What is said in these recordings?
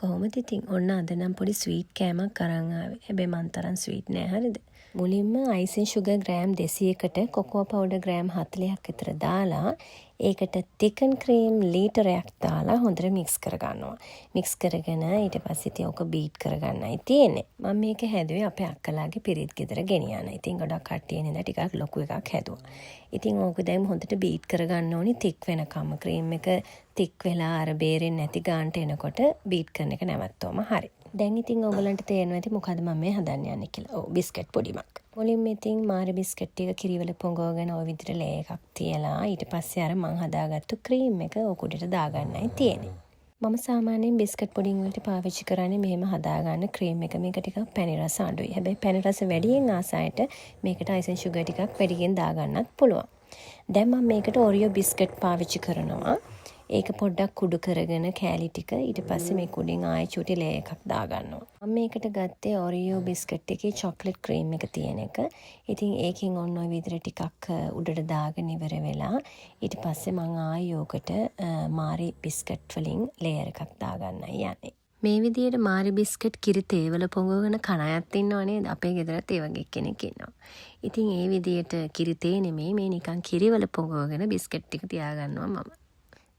කොහොමද ඉතින් ඔන්න අද නම් පොඩි ස්වීට් කෑමක් අරන් ආවේ. හැබැයි මන් තරම් ස්වීට් නෑ හරිද? මුලින්ම අයිසින් සුගර් ග්‍රෑම් 200කට කොකෝ පවුඩර් ග්‍රෑම් 40ක් විතර දාලා ඒකට තිකන් ක්‍රීම් ලීටරයක් දාලා හොඳට මික්ස් කරගන්නවා. මික්ස් කරගෙන ඊට පස්සේ ඉතින් ඔක බීට් කරගන්නයි තියෙන්නේ. මම මේක හැදුවේ අපේ අක්කලාගේ පිරිත් ගෙදර ගෙනියන්න. ඉතින් ගොඩක් කට්ටිය නේද ටිකක් ලොකු එකක් හැදුවා. ඉතින් ඕක දැන් හොඳට බීට් කරගන්න ඕනි තික් වෙනකම්. ක්‍රීම් එක තික් වෙලා අර බේරෙන්නේ නැති ගානට එනකොට බීට් කරන එක නැවතුවම හරි. දැන් ඉතින් ඔයගලන්ට තේරෙනවා ඇති මොකද මම මේ හදන්න යන්නේ කියලා. ඔව් බිස්කට් පොඩිමක්. මුලින්ම ඉතින් මාරි බිස්කට් ටික කිරිවල පොඟවගෙන ওই විදිහට ලේ එකක් තියලා ඊට පස්සේ අර මං හදාගත්තු ක්‍රීම් එක ඕක උඩට දාගන්නයි තියෙන්නේ. මම සාමාන්‍යයෙන් බිස්කට් පුඩින් වලට පාවිච්චි කරන්නේ මෙහෙම හදාගන්න ක්‍රීම් එක. මේක ටිකක් පැණි රස අඩුයි. හැබැයි පැණි රස වැඩියෙන් ආසයට මේකට අයිසින් සුගර් ටිකක් වැඩියෙන් දාගන්නත් පුළුවන්. දැන් මම මේකට ඔරියෝ බිස්කට් පාවිච්චි කරනවා. ඒක පොඩ්ඩක් කුඩු කරගෙන කෑලි ටික ඊට පස්සේ මේ කුඩින් ආයෙ චුටි ලේ එකක් දාගන්නවා. මම මේකට ගත්තේ ඔරියෝ බිස්කට් එකේ චොක්ලට් ක්‍රීම් එක තියෙන එක. ඉතින් ඒකෙන් ඔන්න ඔය විදිහට ටිකක් උඩට දාගෙන ඉවර වෙලා ඊට පස්සේ මම ආයෙ යෝකට මාරි බිස්කට් වලින් ලේයර් එකක් දාගන්නයි යන්නේ. මේ විදිහට මාරි බිස්කට් කිරි තේවල පොඟවගෙන කන අයත් ඉන්නව නේද? අපේ ගෙදරත් ඒ වගේ කෙනෙක් ඉන්නවා. ඉතින් ඒ විදිහට කිරි තේ නෙමෙයි මේ නිකන් කිරිවල පොඟවගෙන බිස්කට් ටික තියාගන්නවා මම.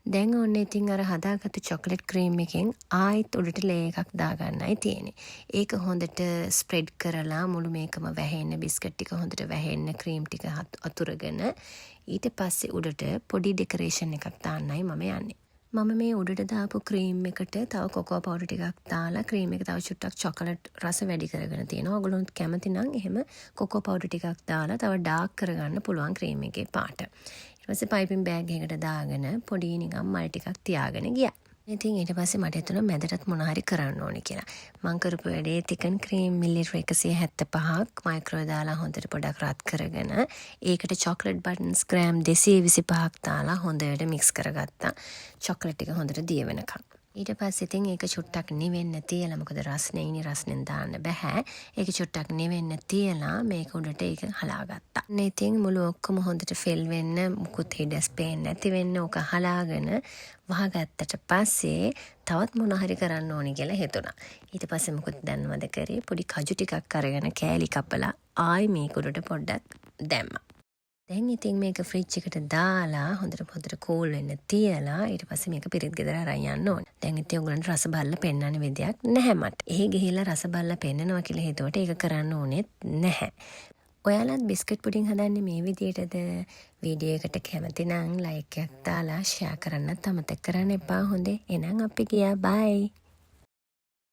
දැන් ඔන්න ඉතින් අර හදාගත්තු චොකලට් ක්‍රීම් එකෙන් ආයෙත් උඩට ලේ එකක් දාගන්නයි තියෙන්නේ. ඒක හොඳට ස්ප්‍රෙඩ් කරලා මුළු මේකම වැහෙන්න බිස්කට් ටික හොඳට වැහෙන්න ක්‍රීම් ටික අතුරගෙන ඊට පස්සේ උඩට පොඩි ඩෙකරේෂන් එකක් දාන්නයි මම යන්නේ. මම මේ උඩට දාපු ක්‍රීම් එකට තව කොකෝ පවුඩර් ටිකක් දාලා ක්‍රීම් එක තව චුට්ටක් චොකලට් රස වැඩි කරගෙන තියෙනවා. ඔයගොල්ලෝ කැමති නම් එහෙම කොකෝ පවුඩර් ටිකක් දාලා තව ඩාර්ක් කරගන්න පුළුවන් ක්‍රීම් එකේ පාට. ඊට පස්සේ පයිපින් බෑග් එකකට දාගෙන පොඩි නිකන් මල් ටිකක් තියාගෙන ගියා. ඉතින් ඊට පස්සේ මට හිතුණා මැදටත් මොන හරි කරන්න ඕනේ කියලා. මම කරපු වැඩේ තිකන් ක්‍රීම් මිලිලිටර් 175ක් මයික්‍රෝවේ දාලා හොඳට පොඩක් රත් කරගෙන ඒකට චොකලට් බටන්ස් ග්‍රෑම් 225ක් දාලා හොඳට මික්ස් කරගත්තා. චොකලට් ටික හොඳට දිය වෙනකම්. ඊට පස්සේ ඉතින් ඒක චුට්ටක් නිවෙන්න තියලා මොකද රස්නේ ඉනි රස්නෙන් දාන්න බෑ. ඒක චුට්ටක් නිවෙන්න තියලා මේක උඩට ඒක හලාගත්තා. නේ ඉතින් මුළු ඔක්කොම හොඳට ෆිල් වෙන්න මුකුත් හිඩස් පේන්නේ නැති වෙන්න ඕක හලාගෙන වහගත්තට පස්සේ තවත් මොන හරි කරන්න ඕනි කියලා හිතුණා. ඊට පස්සේ මොකද දන්නවද කරේ? පොඩි කජු ටිකක් අරගෙන කෑලි කපලා ආයි මේක උඩට පොඩ්ඩක් දැම්මා. දැන් ඉතින් මේක ෆ්‍රිජ් එකට දාලා හොඳට කූල් වෙන්න තියලා ඊට පස්සේ මේක පිරිත් ගෙදර අරන් යන්න ඕනේ. දැන් ඉතින් ඔයගලන්ට රස බලලා පෙන්වන්න විදියක් නැහැ මට. එහෙ ගිහිල්ලා රස බලලා පෙන්නනවා කියලා හිතුවට ඒක කරන්න ඕනෙත් නැහැ. ඔයාලත් බිස්කට් පුඩින් හදන්නේ මේ විදියටද? වීඩියෝ එකට කැමති නම් ලයික් එකක් දාලා ෂෙයා කරන්නත් අමතක කරන්න එපා හොඳේ. එහෙනම් අපි ගියා බයි.